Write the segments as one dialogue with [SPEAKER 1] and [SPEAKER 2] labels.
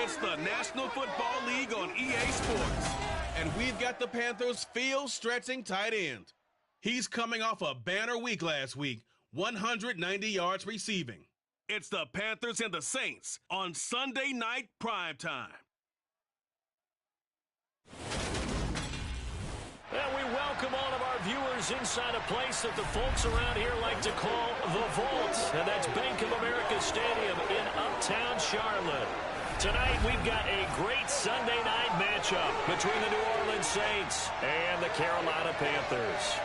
[SPEAKER 1] It's the National Football League on EA Sports. And we've got the Panthers' field-stretching tight end. He's coming off a banner week last week, 190 yards receiving. It's the Panthers and the Saints on Sunday night primetime.
[SPEAKER 2] And we welcome all of our viewers inside a place that the folks around here like to call the Vault. And that's Bank of America Stadium in Uptown Charlotte. Tonight we've got a great Sunday night matchup between the New Orleans Saints and the Carolina Panthers.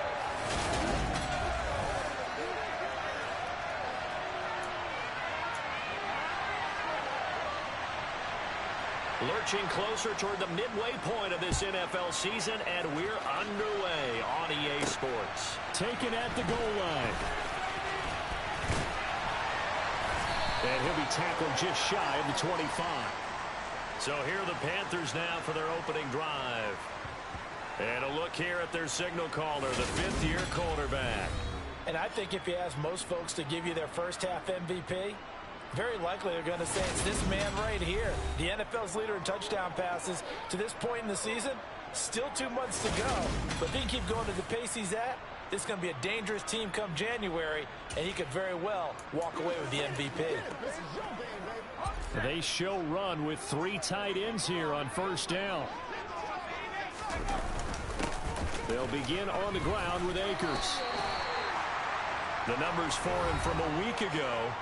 [SPEAKER 2] Lurching closer toward the midway point of this NFL season, and we're underway on EA Sports. Taken at the goal line. And he'll be tackled just shy of the 25. So here are the Panthers now for their opening drive. And a look here at their signal caller, the fifth-year quarterback.
[SPEAKER 3] And I think if you ask most folks to give you their first half MVP, very likely they're going to say it's this man right here. The NFL's leader in touchdown passes to this point in the season. Still 2 months to go. But if he can keep going at the pace he's at, this is going to be a dangerous team come January, and he could very well walk away with the MVP.
[SPEAKER 2] They show run with 3 tight ends here on first down. They'll begin on the ground with Akers. The numbers for him from a week ago: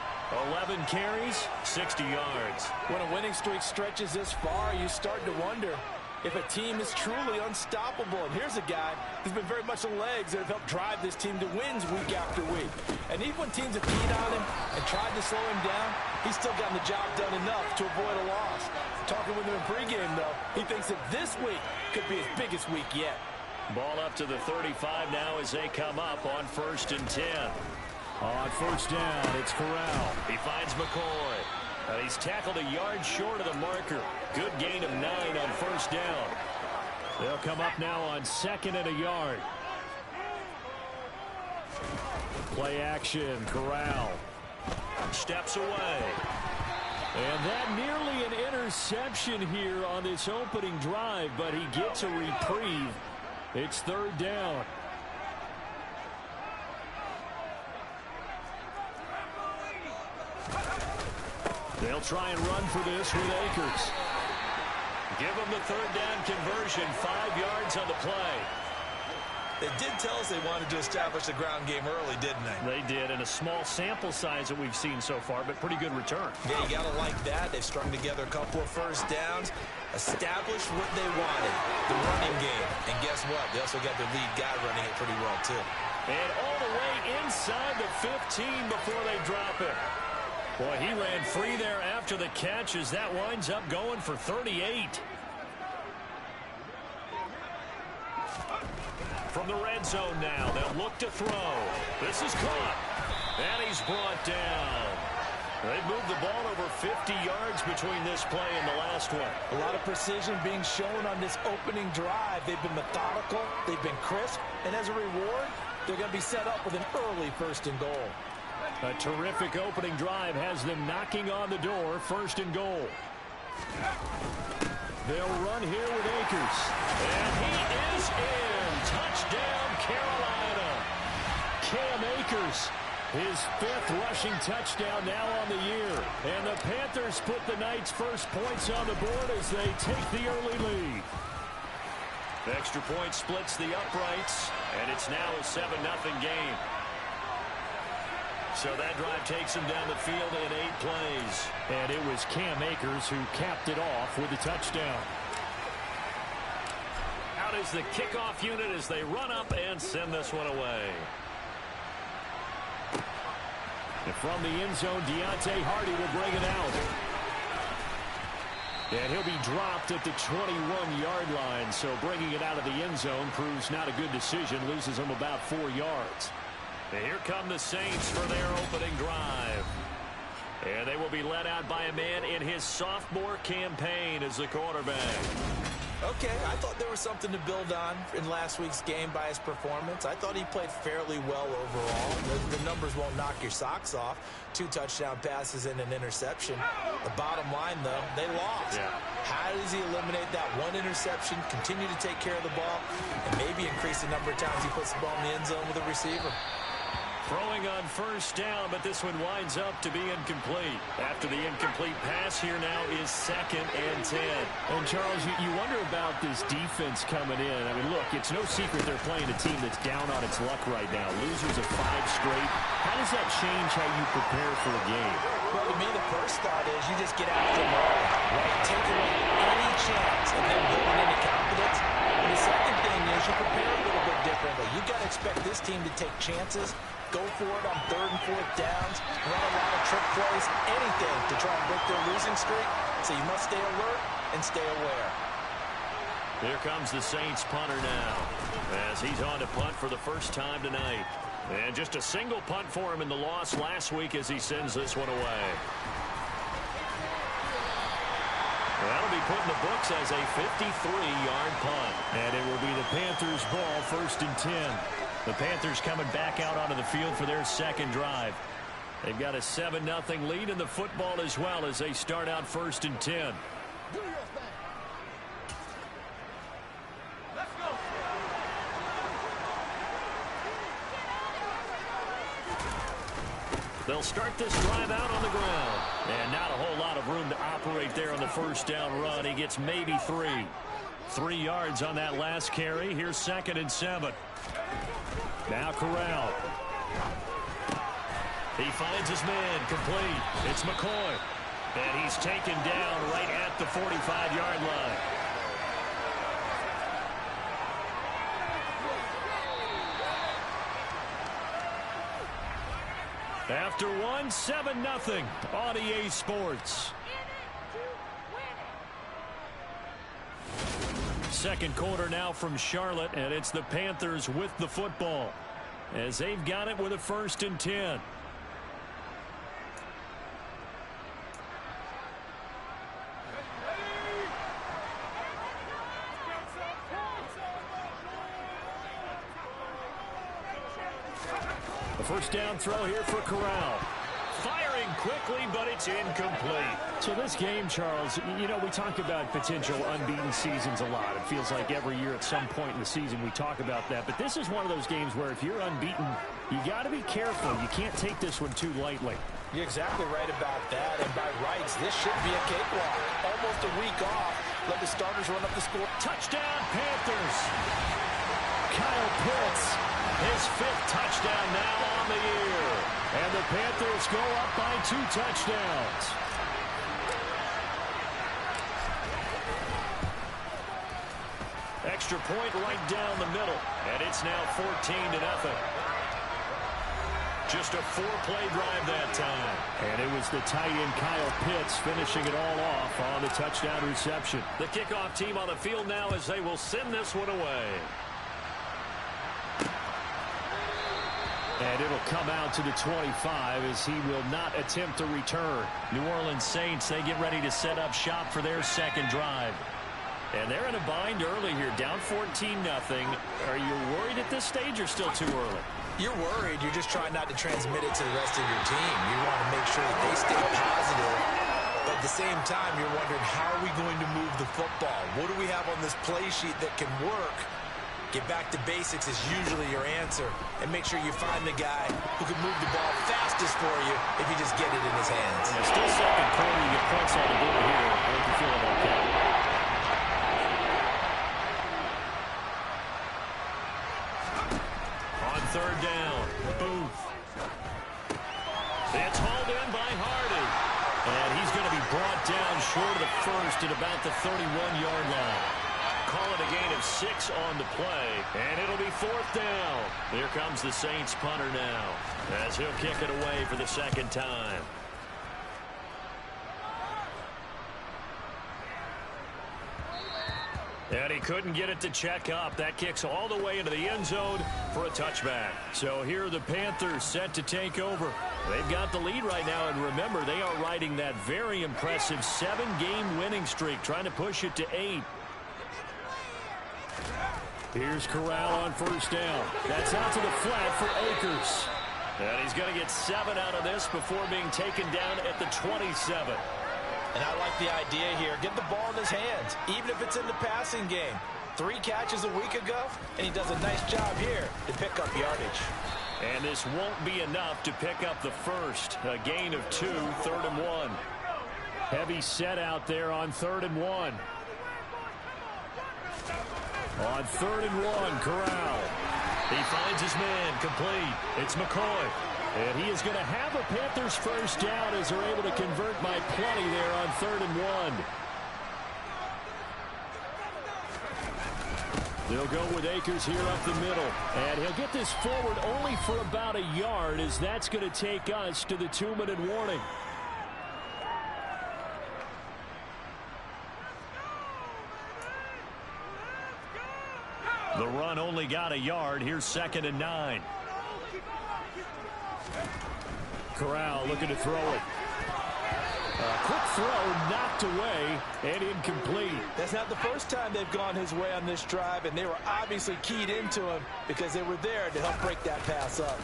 [SPEAKER 2] 11 carries, 60 yards.
[SPEAKER 3] When a winning streak stretches this far, you start to wonder if a team is truly unstoppable. And here's a guy who's been very much the legs that have helped drive this team to wins week after week. And even when teams have keyed on him and tried to slow him down, he's still gotten the job done enough to avoid a loss. Talking with him in pregame, though, he thinks that this week could be his biggest week yet.
[SPEAKER 2] Ball up to the 35 now as they come up on 1st and 10. On first down, it's Corral. He finds McCoy. He's tackled a yard short of the marker. Good gain of 9 on first down. They'll come up now on 2nd and a yard. Play action, Corral. Steps away. And that nearly an interception here on this opening drive, but he gets a reprieve. It's 3rd down. They'll try and run for this with Akers. Give them the 3rd down conversion, 5 yards on the play.
[SPEAKER 3] They did tell us they wanted to establish the ground game early, didn't they?
[SPEAKER 2] They did, in a small sample size that we've seen so far, but pretty good return.
[SPEAKER 3] Yeah, you got to like that. They've strung together a couple of first downs, established what they wanted, the running game. And guess what? They also got their lead guy running it pretty well, too.
[SPEAKER 2] And all the way inside the 15 before they drop it. Boy, he ran free there after the catch as that winds up going for 38. From the red zone now, they'll look to throw. This is caught. And he's brought down. They've moved the ball over 50 yards between this play and the last one.
[SPEAKER 3] A lot of precision being shown on this opening drive. They've been methodical. They've been crisp. And as a reward, they're going to be set up with an early 1st and goal.
[SPEAKER 2] A terrific opening drive has them knocking on the door, 1st and goal. They'll run here with Akers. And he is in. Touchdown, Carolina. Cam Akers, his 5th rushing touchdown now on the year. And the Panthers put the Knights' first points on the board as they take the early lead. The extra point splits the uprights, and it's now a 7-0 game. So that drive takes him down the field in 8 plays. And it was Cam Akers who capped it off with a touchdown. Out is the kickoff unit as they run up and send this one away. And from the end zone, Deontay Hardy will bring it out. And he'll be dropped at the 21-yard line. So bringing it out of the end zone proves not a good decision. Loses him about 4 yards. And here come the Saints for their opening drive. And they will be led out by a man in his sophomore campaign as the quarterback.
[SPEAKER 3] Okay, I thought there was something to build on in last week's game by his performance. I thought he played fairly well overall. The numbers won't knock your socks off. 2 touchdown passes and an interception. The bottom line, though, they lost. Yeah. How does he eliminate that one interception, continue to take care of the ball, and maybe increase the number of times he puts the ball in the end zone with a receiver?
[SPEAKER 2] Throwing on first down, but this one winds up to be incomplete. After the incomplete pass, here now is 2nd and 10.
[SPEAKER 4] And, Charles, you wonder about this defense coming in. I mean, look, it's no secret they're playing a team that's down on its luck right now. Losers of 5 straight. How does that change how you prepare for a game?
[SPEAKER 3] Well, to me, the first thought is you just get after them all, right? Take away any chance of them building any confidence. And the second thing is you prepare a little bit differently. You got to expect this team to take chances, go for it on 3rd and 4th downs, run a lot of trick plays, anything to try and break their losing streak. So you must stay alert and stay aware.
[SPEAKER 2] Here comes the Saints punter now, as he's on to punt for the first time tonight. And just a single punt for him in the loss last week as he sends this one away. That'll be put in the books as a 53-yard punt. And it will be the Panthers' ball, 1st and 10. The Panthers coming back out onto the field for their second drive. They've got a 7-0 lead in the football as well as they start out 1st and 10. They'll start this drive out on the ground. And not a whole lot of room to operate there on the first down run. He gets maybe 3. 3 yards on that last carry. Here's 2nd and 7. Now Corral. He finds his man complete. It's McCoy. And he's taken down right at the 45-yard line. After 7-0 on EA Sports. Second quarter now from Charlotte, and it's the Panthers with the football as they've got it with a 1st and 10. The first down throw here for Corral. Firing quickly, but it's incomplete.
[SPEAKER 4] So this game, Charles, you know, we talk about potential unbeaten seasons a lot. It feels like every year at some point in the season we talk about that. But this is one of those games where if you're unbeaten, you got to be careful. You can't take this one too lightly.
[SPEAKER 3] You're exactly right about that. And by rights, this should be a cakewalk. Almost a week off. Let the starters run up the score.
[SPEAKER 2] Touchdown, Panthers. Kyle Pitts, his 5th touchdown now on the year. And the Panthers go up by 2 touchdowns. Extra point right down the middle. And it's now 14-0. Just a 4-play drive that time.
[SPEAKER 4] And it was the tight end Kyle Pitts finishing it all off on the touchdown reception.
[SPEAKER 2] The kickoff team on the field now as they will send this one away.
[SPEAKER 4] And it'll come out to the 25 as he will not attempt to return.
[SPEAKER 2] New Orleans Saints, they get ready to set up shop for their second drive. And they're in a bind early here, down 14-0. Are you worried at this stage or still too early?
[SPEAKER 3] You're worried. You're just trying not to transmit it to the rest of your team. You want to make sure that they stay positive. But at the same time, you're wondering, how are we going to move the football? What do we have on this play sheet that can work? Get back to basics is usually your answer. And make sure you find the guy who can move the ball fastest for you if you just get it in his hands.
[SPEAKER 4] And still second quarter, you get points on the board here. I think you're feeling okay.
[SPEAKER 2] On 3rd down, Booth. It's hauled in by Hardy. And he's going to be brought down short of the first at about the 31-yard line. Call it a gain of 6 on the play, and it'll be 4th down. Here comes the Saints punter now, as he'll kick it away for the second time. And he couldn't get it to check up. That kicks all the way into the end zone for a touchback. So here are the Panthers set to take over. They've got the lead right now, and remember, they are riding that very impressive 7-game winning streak, trying to push it to 8.
[SPEAKER 4] Here's Corral on first down. That's out to the flat for Akers. And he's going to get 7 out of this before being taken down at the 27.
[SPEAKER 3] And I like the idea here. Get the ball in his hands, even if it's in the passing game. 3 catches a week ago, and he does a nice job here to pick up yardage.
[SPEAKER 4] And this won't be enough to pick up the first. A gain of 2, 3rd and 1. Heavy set out there on 3rd and 1. On 3rd and 1, Corral. He finds his man, complete. It's McCoy. And he is going to have a Panthers first down as they're able to convert by plenty there on 3rd and 1. They'll go with Akers here up the middle. And he'll get this forward only for about a yard, as that's going to take us to the 2-minute warning. The run only got a yard. Here's 2nd and 9. Corral looking to throw it. Quick throw knocked away and incomplete.
[SPEAKER 3] That's not the first time they've gone his way on this drive, and they were obviously keyed into him because they were there to help break that pass up.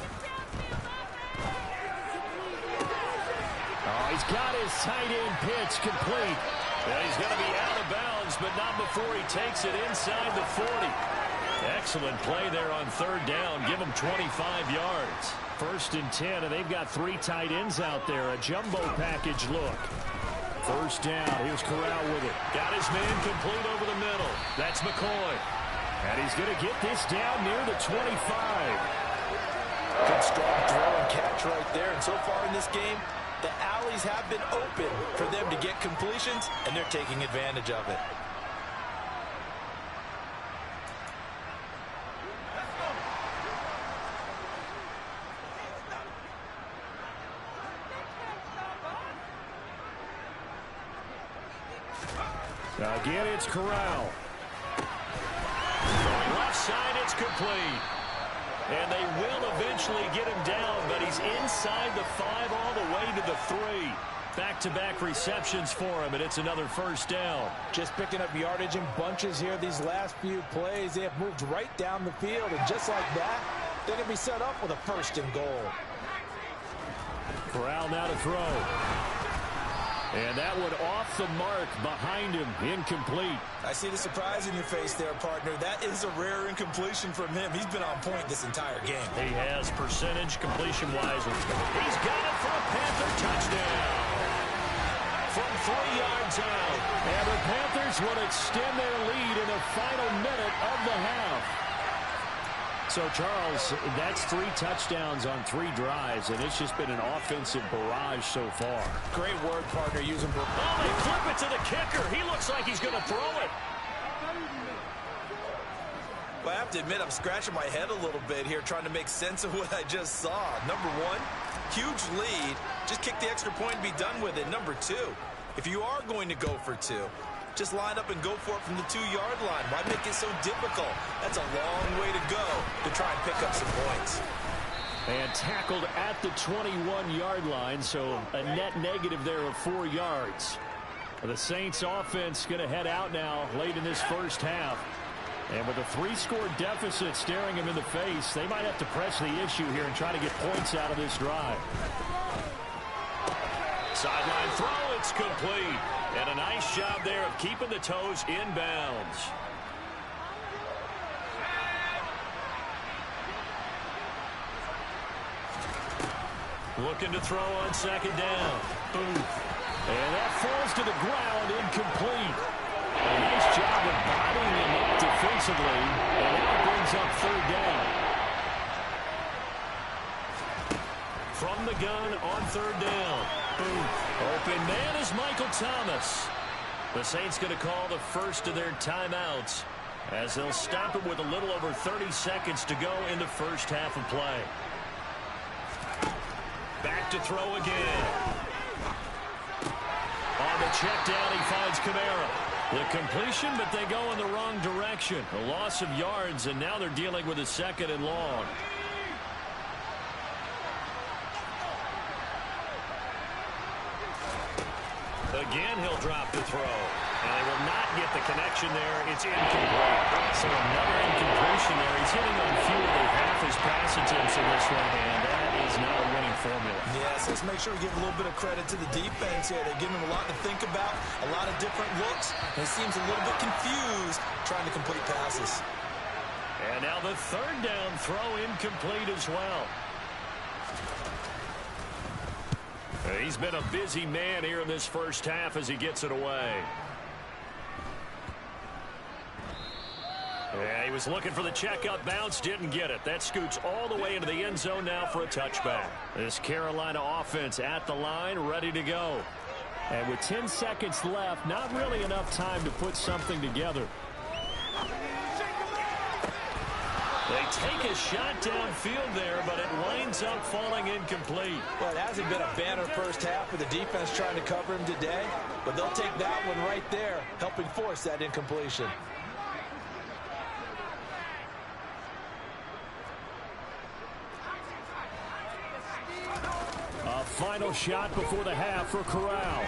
[SPEAKER 4] Oh, he's got his tight end pitch complete. And he's going to be out of bounds, but not before he takes it inside the 40. Excellent play there on 3rd down. Give him 25 yards. 1st and 10, and they've got 3 tight ends out there. A jumbo package look. 1st down. Here's Corral with it. Got his man complete over the middle. That's McCoy. And he's going to get this down near the 25.
[SPEAKER 3] Good strong throw and catch right there. And so far in this game, the alleys have been open for them to get completions, and they're taking advantage of it.
[SPEAKER 4] Again, it's Corral. Left side, it's complete. And they will eventually get him down, but he's inside the 5 all the way to the 3. Back-to-back receptions for him, and it's another 1st down.
[SPEAKER 3] Just picking up yardage in bunches here these last few plays. They have moved right down the field, and just like that, they're going to be set up with a 1st and goal.
[SPEAKER 4] Corral now to throw. And that one off the mark behind him, incomplete.
[SPEAKER 3] I see the surprise in your face there, partner. That is a rare incompletion from him. He's been on point this entire game.
[SPEAKER 4] He has percentage completion-wise. He's got it for a Panther touchdown. From 3 yards out. And the Panthers will extend their lead in the final minute of the half. So, Charles, that's 3 touchdowns on 3 drives, and it's just been an offensive barrage so far.
[SPEAKER 3] Great word, partner, using barrage.
[SPEAKER 4] Oh, they flip it to the kicker. He looks like he's going to throw it.
[SPEAKER 3] Well, I have to admit, I'm scratching my head a little bit here trying to make sense of what I just saw. Number 1, huge lead. Just kick the extra point and be done with it. Number 2, if you are going to go for 2, just line up and go for it from the 2-yard line. Why make it so difficult? That's a long way to go to try and pick up some points.
[SPEAKER 4] And tackled at the 21-yard line, so a net negative there of 4 yards. The Saints offense going to head out now late in this first half. And with a 3-score deficit staring him in the face, they might have to press the issue here and try to get points out of this drive. Sideline throw, it's complete. And a nice job there of keeping the toes in bounds. Looking to throw on 2nd down. Booth. And that falls to the ground, incomplete. A nice job of bodying him up defensively. And that brings up 3rd down. From the gun on 3rd down. Booth. Open man is Michael Thomas. The Saints going to call the first of their timeouts as they'll stop it with a little over 30 seconds to go in the first half of play. Back to throw again. On the check down, he finds Kamara. The completion, but they go in the wrong direction. A loss of yards, and now they're dealing with a 2nd and long. Again, he'll drop the throw. And they will not get the connection there. It's incomplete. So another incompletion there. He's hitting on fewer than half his pass attempts in this one, and that is not a winning formula.
[SPEAKER 3] Yes, let's make sure we give a little bit of credit to the defense here. They're giving him a lot to think about, a lot of different looks, and he seems a little bit confused trying to complete passes.
[SPEAKER 4] And now the third down throw incomplete as well. He's been a busy man here in this first half as he gets it away. Yeah, he was looking for the checkup bounce, didn't get it. That scoots all the way into the end zone now for a touchback. This Carolina offense at the line, ready to go. And with 10 seconds left, not really enough time to put something together. They take a shot downfield there, but it winds up falling incomplete.
[SPEAKER 3] Well, it hasn't been a banner first half with the defense trying to cover him today, but they'll take that one right there, helping force that incompletion.
[SPEAKER 4] A final shot before the half for Corral.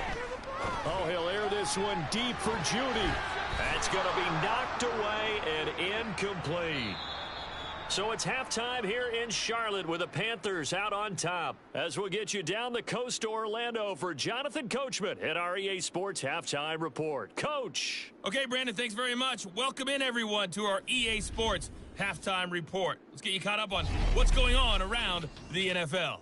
[SPEAKER 4] Oh, he'll air this one deep for Judy. That's going to be knocked away and incomplete. So it's halftime here in Charlotte with the Panthers out on top. As we'll get you down the coast to Orlando for Jonathan Coachman at our EA Sports Halftime Report. Coach.
[SPEAKER 5] Okay, Brandon, thanks very much. Welcome in, everyone, to our EA Sports Halftime Report. Let's get you caught up on what's going on around the NFL.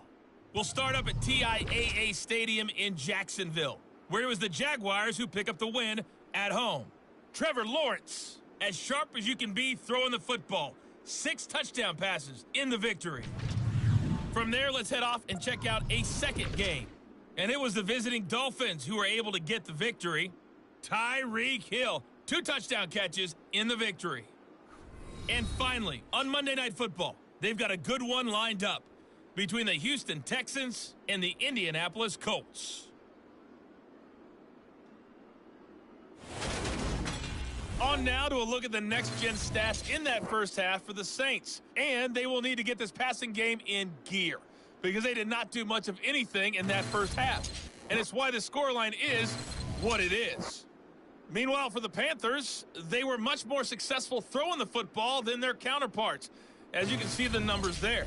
[SPEAKER 5] We'll start up at TIAA Stadium in Jacksonville, where it was the Jaguars who pick up the win at home. Trevor Lawrence, as sharp as you can be throwing the football. 6 touchdown passes in the victory. From there, let's head off and check out a second game. And it was the visiting Dolphins who were able to get the victory. Tyreek Hill, 2 touchdown catches in the victory. And finally, on Monday Night Football, they've got a good one lined up between the Houston Texans and the Indianapolis Colts. On now to a look at the next-gen stats in that first half for the Saints. And they will need to get this passing game in gear because they did not do much of anything in that first half. And it's why the scoreline is what it is. Meanwhile, for the Panthers, they were much more successful throwing the football than their counterparts, as you can see the numbers there.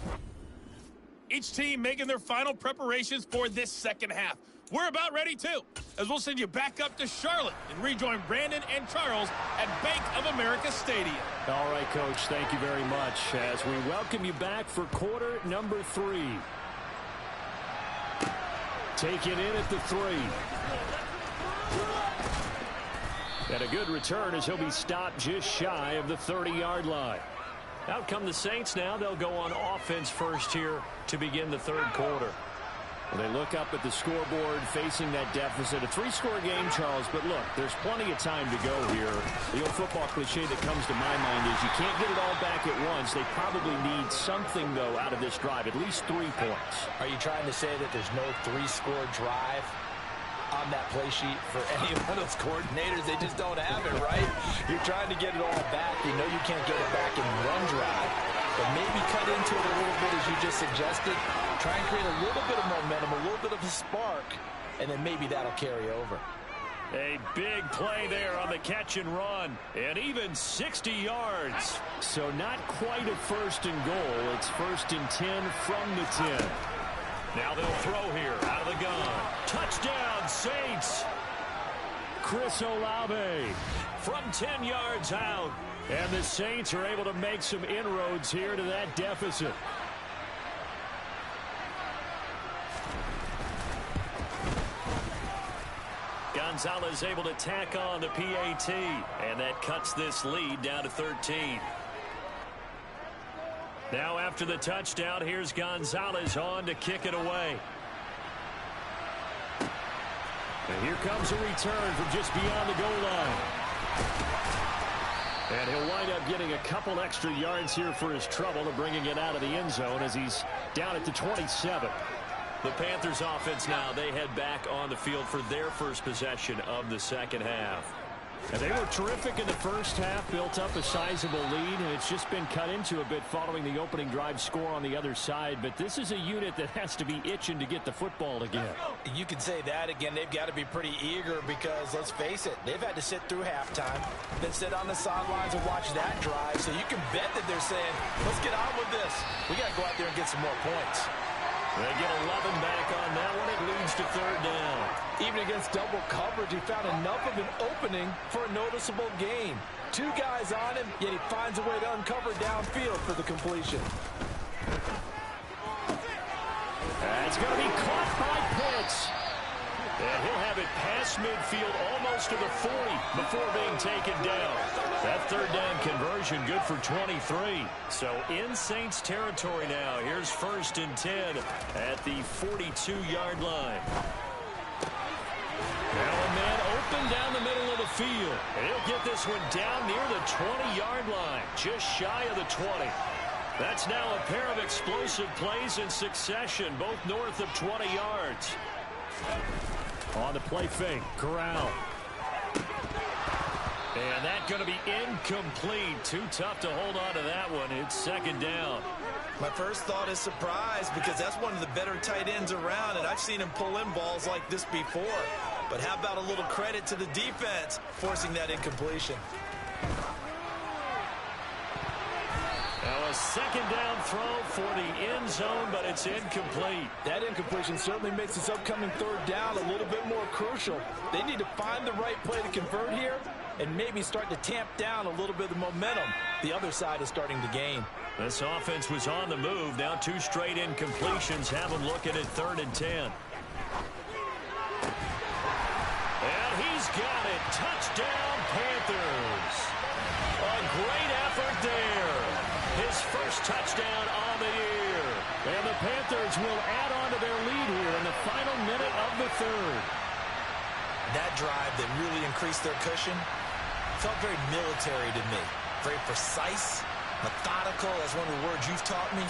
[SPEAKER 5] Each team making their final preparations for this second half. We're about ready, too, as we'll send you back up to Charlotte and rejoin Brandon and Charles at Bank of America Stadium.
[SPEAKER 4] All right, Coach, thank you very much as we welcome you back for quarter number 3. Taken in at the 3. And a good return as he'll be stopped just shy of the 30-yard line. Out come the Saints now. They'll go on offense first here to begin the third quarter. Well, they look up at the scoreboard facing that deficit. A 3-score game, Charles, but look, there's plenty of time to go here. The old football cliche that comes to my mind is you can't get it all back at once. They probably need something, though, out of this drive, at least 3 points.
[SPEAKER 3] Are you trying to say that there's no 3-score drive on that play sheet for any one of those coordinators? They just don't have it, right? You're trying to get it all back. You know you can't get it back in one drive, but maybe cut into it a little bit as you just suggested. Try and create a little bit of momentum, a little bit of a spark, and then maybe that'll carry over.
[SPEAKER 4] A big play there on the catch and run, and even 60 yards. So not quite a 1st and goal. It's 1st and 10 from the 10. Now they'll throw here out of the gun. Touchdown, Saints. Chris Olave from 10 yards out. And the Saints are able to make some inroads here to that deficit. Gonzalez able to tack on the PAT. And that cuts this lead down to 13. Now after the touchdown, here's Gonzalez on to kick it away. And here comes a return from just beyond the goal line. And he'll wind up getting a couple extra yards here for his trouble and bringing it out of the end zone as he's down at the 27. The Panthers offense now, they head back on the field for their first possession of the second half. And they were terrific in the first half, built up a sizable lead, and it's just been cut into a bit following the opening drive score on the other side. But this is a unit that has to be itching to get the football again.
[SPEAKER 3] You can say that again. They've got to be pretty eager because, let's face it, they've had to sit through halftime, then sit on the sidelines and watch that drive. So you can bet that they're saying, let's get on with this. We got to go out there and get some more points.
[SPEAKER 4] They get 11 back on that one. It leads to third down.
[SPEAKER 3] Even against double coverage, he found enough of an opening for a noticeable gain. Two guys on him, yet he finds a way to uncover downfield for the completion.
[SPEAKER 4] It's going to be caught by Pitts. And he'll have it past midfield almost to the 40 before being taken down. That third down conversion good for 23. So in Saints territory now. Here's 1st and 10 at the 42-yard line. Now a man open down the middle of the field. And he'll get this one down near the 20-yard line, just shy of the 20. That's now a pair of explosive plays in succession, both north of 20 yards. On the play fake, Corral. And that's going to be incomplete. Too tough to hold on to that one. It's 2nd down.
[SPEAKER 3] My first thought is surprise because that's one of the better tight ends around, and I've seen him pull in balls like this before. But how about a little credit to the defense forcing that incompletion?
[SPEAKER 4] Now a 2nd down throw for the end zone, but it's incomplete.
[SPEAKER 3] That incompletion certainly makes this upcoming third down a little bit more crucial. They need to find the right play to convert here and maybe start to tamp down a little bit of the momentum the other side is starting to gain.
[SPEAKER 4] This offense was on the move. Now 2 straight incompletions have them looking at 3rd and 10. And he's got it. Touchdown, Panthers. A great effort there. His first touchdown on the year. And the Panthers will add on to their lead here in the final minute of the third.
[SPEAKER 3] That drive that really increased their cushion felt very military to me. Very precise, methodical, as one of the words you've taught me.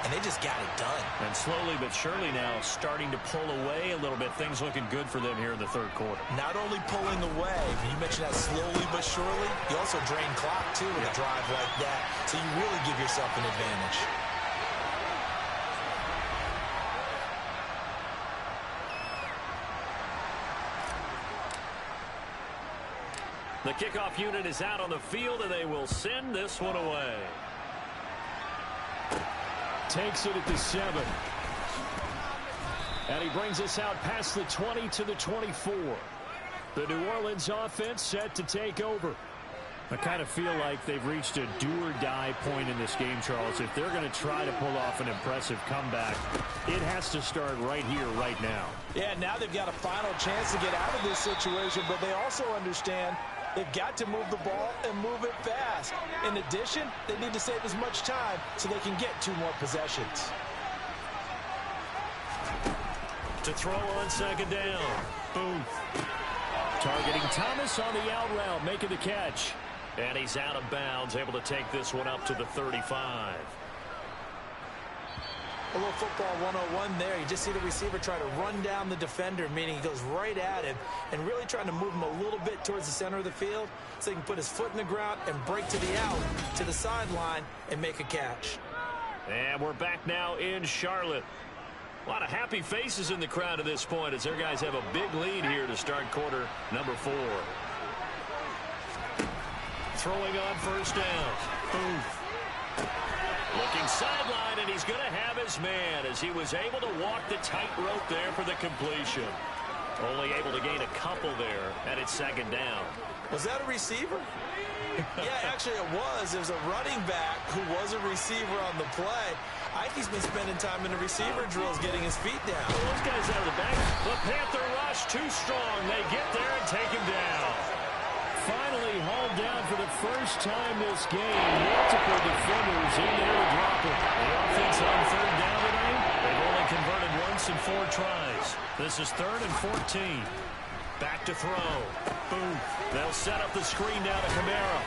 [SPEAKER 3] And they just got it done.
[SPEAKER 4] And slowly but surely now starting to pull away a little bit. Things looking good for them here in the third quarter.
[SPEAKER 3] Not only pulling away, you mentioned that slowly but surely, you also drain clock too with a drive like that. So you really give yourself an advantage.
[SPEAKER 4] The kickoff unit is out on the field, and they will send this one away. Takes it at the 7. And he brings us out past the 20 to the 24. The New Orleans offense set to take over. I kind of feel like they've reached a do-or-die point in this game, Charles. If they're going to try to pull off an impressive comeback, it has to start right here, right now.
[SPEAKER 3] Yeah, now they've got a final chance to get out of this situation, but they also understand they've got to move the ball and move it fast. In addition, they need to save as much time so they can get 2 more possessions.
[SPEAKER 4] To throw on 2nd down. Booth. Targeting Thomas on the out route, making the catch. And he's out of bounds, able to take this one up to the 35.
[SPEAKER 3] A little football 101 there. You just see the receiver try to run down the defender, meaning he goes right at him and really trying to move him a little bit towards the center of the field so he can put his foot in the ground and break to the out, to the sideline, and make a catch.
[SPEAKER 4] And we're back now in Charlotte. A lot of happy faces in the crowd at this point as their guys have a big lead here to start quarter number 4. Throwing on 1st down. Booth. Looking sideline, and he's going to have his man as he was able to walk the tightrope there for the completion. Only able to gain a couple there, and it's 2nd down.
[SPEAKER 3] Was that a receiver? Yeah, actually it was. There's a running back who was a receiver on the play. Ikey's been spending time in the receiver drills getting his feet down.
[SPEAKER 4] Those guys out of the back. The Panther rush too strong. They get there and take him down. Finally hauled down for the first time this game. Multiple defenders in there to drop it. The offense on 3rd down tonight. They've only converted once in 4 tries. This is 3rd and 14. Back to throw. Booth. They'll set up the screen down to Kamara.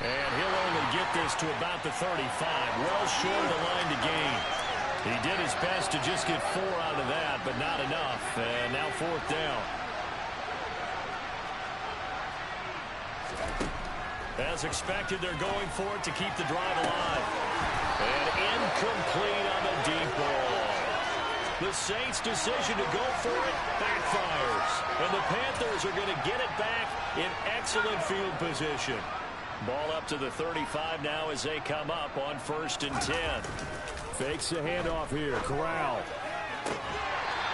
[SPEAKER 4] And he'll only get this to about the 35. Well short of the line to gain. He did his best to just get 4 out of that, but not enough. And now 4th down.
[SPEAKER 2] As expected, they're going for it to keep the drive alive. And incomplete on the deep ball. The Saints' decision to go for it backfires. And the Panthers are going to get it back in excellent field position. Ball up to the 35 now as they come up on 1st and 10.
[SPEAKER 4] Fakes the handoff here. Corral.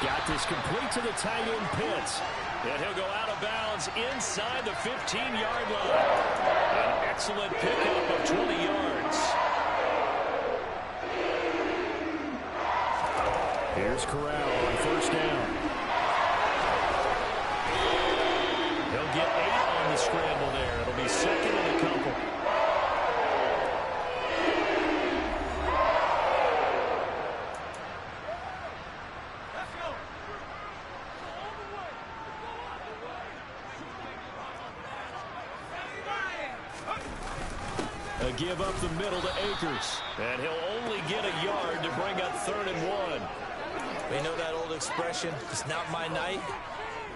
[SPEAKER 4] Got this complete to the tight end Pitts.
[SPEAKER 2] And he'll go out of bounds inside the 15-yard line. An excellent pickup of 20 yards.
[SPEAKER 4] Here's Corral on 1st down.
[SPEAKER 2] He'll get 8 on the scramble there. It'll be 2nd and a couple.
[SPEAKER 4] A give up the middle to Akers.
[SPEAKER 2] And he'll only get a yard to bring up 3rd and 1.
[SPEAKER 3] We know that old expression, it's not my night.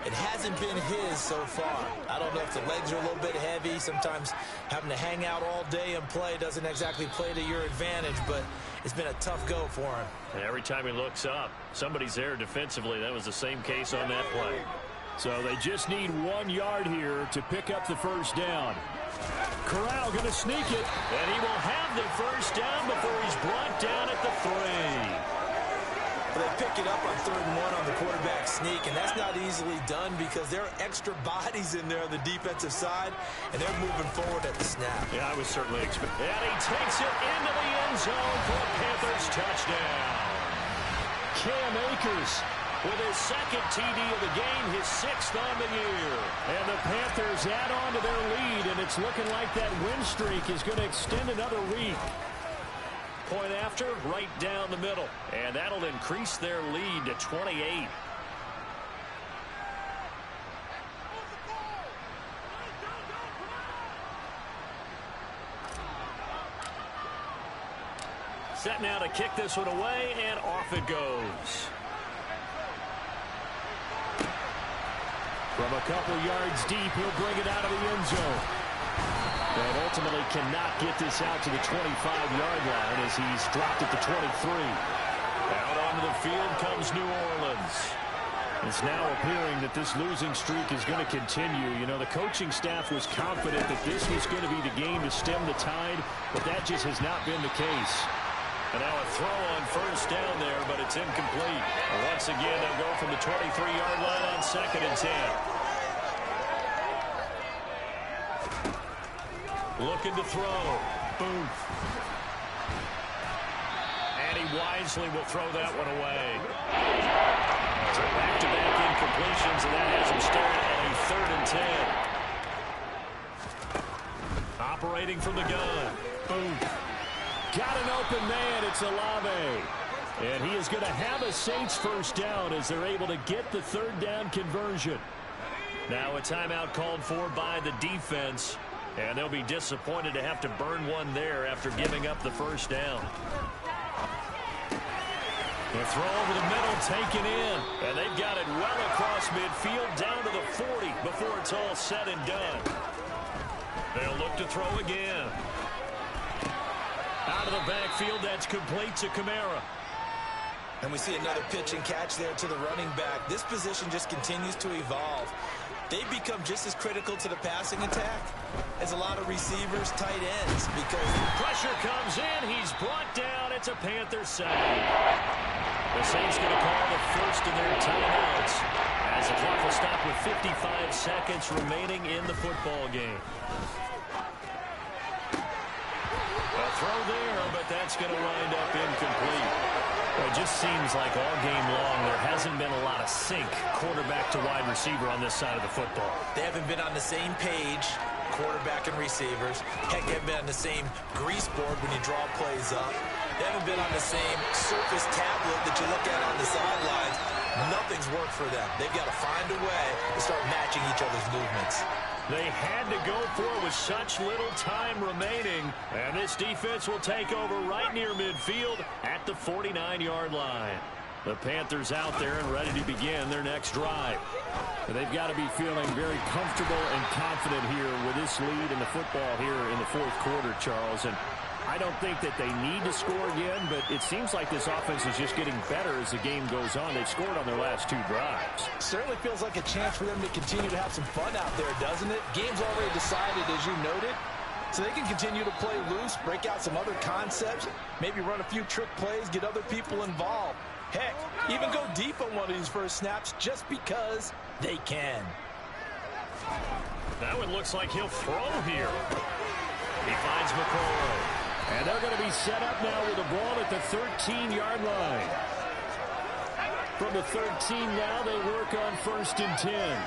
[SPEAKER 3] It hasn't been his so far. I don't know if the legs are a little bit heavy. Sometimes having to hang out all day and play doesn't exactly play to your advantage, but it's been a tough go for him.
[SPEAKER 2] And every time he looks up, somebody's there defensively. That was the same case on that play.
[SPEAKER 4] So they just need 1 yard here to pick up the 1st down. Corral going to sneak it.
[SPEAKER 2] And he will have the 1st down before he's brought down at the 3.
[SPEAKER 3] They pick it up on 3rd and 1 on the quarterback sneak, and that's not easily done because there are extra bodies in there on the defensive side, and they're moving forward at the snap.
[SPEAKER 2] Yeah, I was certainly expecting. And he takes it into the end zone for a Panthers touchdown.
[SPEAKER 4] Cam Akers
[SPEAKER 2] with his 2nd TD of the game, his 6th on the year.
[SPEAKER 4] And the Panthers add on to their lead, and it's looking like that win streak is going to extend another week.
[SPEAKER 2] Point after, right down the middle. And that'll increase their lead to 28. Set now to kick this one away, and off it goes.
[SPEAKER 4] From a couple yards deep, he'll bring it out of the end zone. And ultimately cannot get this out to the 25-yard line as he's dropped at the 23.
[SPEAKER 2] Out onto the field comes New Orleans.
[SPEAKER 4] It's now appearing that this losing streak is going to continue. You know, the coaching staff was confident that this was going to be the game to stem the tide, but that just has not been the case.
[SPEAKER 2] And now a throw on 1st down there, but it's incomplete. And once again, they'll go from the 23-yard line on 2nd and 10. Looking to throw. Boom. And he wisely will throw that one away. So back-to-back incompletions, and that has him staring at a 3rd and 10. Operating from the gun.
[SPEAKER 4] Boom. Got an open man. It's Olave. And he is going to have a Saints 1st down as they're able to get the 3rd down conversion.
[SPEAKER 2] Now a timeout called for by the defense. And they'll be disappointed to have to burn one there after giving up the 1st down. The throw over the middle taken in. And they've got it well across midfield down to the 40 before it's all said and done. They'll look to throw again. Out of the backfield, that's complete to Kamara.
[SPEAKER 3] And we see another pitch and catch there to the running back. This position just continues to evolve. They become just as critical to the passing attack as a lot of receivers, tight ends, because
[SPEAKER 2] pressure comes in. He's brought down. It's a Panthers sack. The Saints going to call the 1st of their timeouts as the clock will stop with 55 seconds remaining in the football game. A throw there, but that's going to wind up incomplete.
[SPEAKER 4] It just seems like all game long there hasn't been a lot of sync quarterback to wide receiver on this side of the football.
[SPEAKER 3] They haven't been on the same page, quarterback and receivers. Heck, they haven't been on the same grease board when you draw plays up. They haven't been on the same surface tablet that you look at on the sidelines. Nothing's worked for them. They've got to find a way to start matching each other's movements.
[SPEAKER 2] They had to go for it with such little time remaining. And this defense will take over right near midfield at the 49-yard line.
[SPEAKER 4] The Panthers out there and ready to begin their next drive. They've got to be feeling very comfortable and confident here with this lead in the football here in the fourth quarter, Charles. And I don't think that they need to score again, but it seems like this offense is just getting better as the game goes on. They've scored on their last 2 drives.
[SPEAKER 3] Certainly feels like a chance for them to continue to have some fun out there, doesn't it? Game's already decided, as you noted. So they can continue to play loose, break out some other concepts, maybe run a few trick plays, get other people involved. Heck, even go deep on one of these first snaps just because they can.
[SPEAKER 4] Now it looks like he'll throw here. He finds McCoy. And they're going to be set up now with the ball at the 13-yard line. From the 13 now, they work on 1st and 10.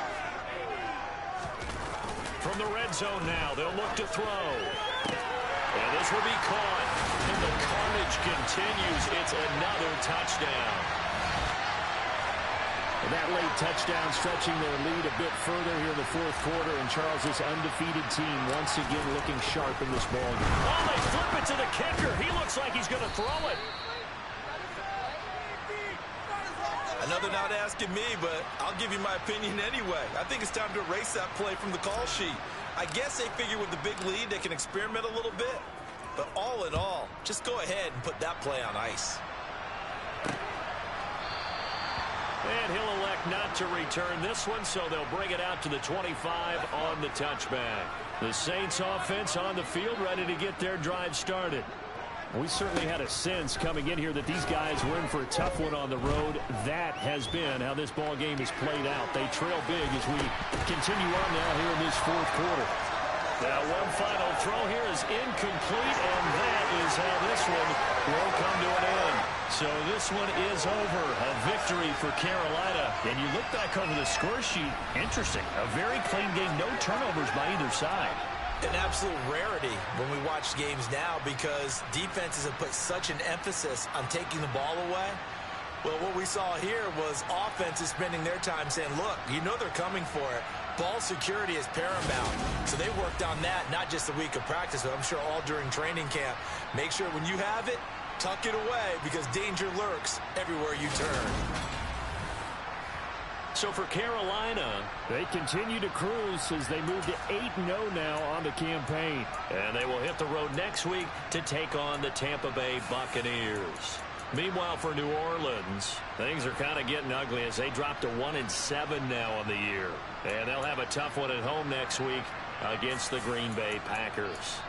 [SPEAKER 4] From the red zone now, they'll look to throw. And this will be caught. And the carnage continues. It's another touchdown. And that late touchdown stretching their lead a bit further here in the fourth quarter. And Charles' undefeated team once again looking sharp in this ball game. Oh, they flip it to the kicker. He looks like he's going to throw it.
[SPEAKER 3] Another not asking me, but I'll give you my opinion anyway. I think it's time to erase that play from the call sheet. I guess they figure with the big lead they can experiment a little bit. But all in all, just go ahead and put that play on ice.
[SPEAKER 4] And he'll elect not to return this one, so they'll bring it out to the 25 on the touchback. The Saints offense on the field ready to get their drive started. We certainly had a sense coming in here that these guys were in for a tough one on the road. That has been how this ball game is played out. They trail big as we continue on now here in this fourth quarter. Now one final throw here is incomplete, and that is how this one will come to an end. So this one is over. A victory for Carolina. And you look back over the score sheet. Interesting. A very clean game. No turnovers by either side.
[SPEAKER 3] An absolute rarity when we watch games now because defenses have put such an emphasis on taking the ball away. Well, what we saw here was offenses spending their time saying, look, you know they're coming for it. Ball security is paramount. So they worked on that not just a week of practice, but I'm sure all during training camp. Make sure when you have it, tuck it away because danger lurks everywhere you turn.
[SPEAKER 4] So for Carolina, they continue to cruise as they move to 8-0 now on the campaign. And they will hit the road next week to take on the Tampa Bay Buccaneers. Meanwhile, for New Orleans, things are kind of getting ugly as they drop to 1-7 now on the year. And they'll have a tough one at home next week against the Green Bay Packers.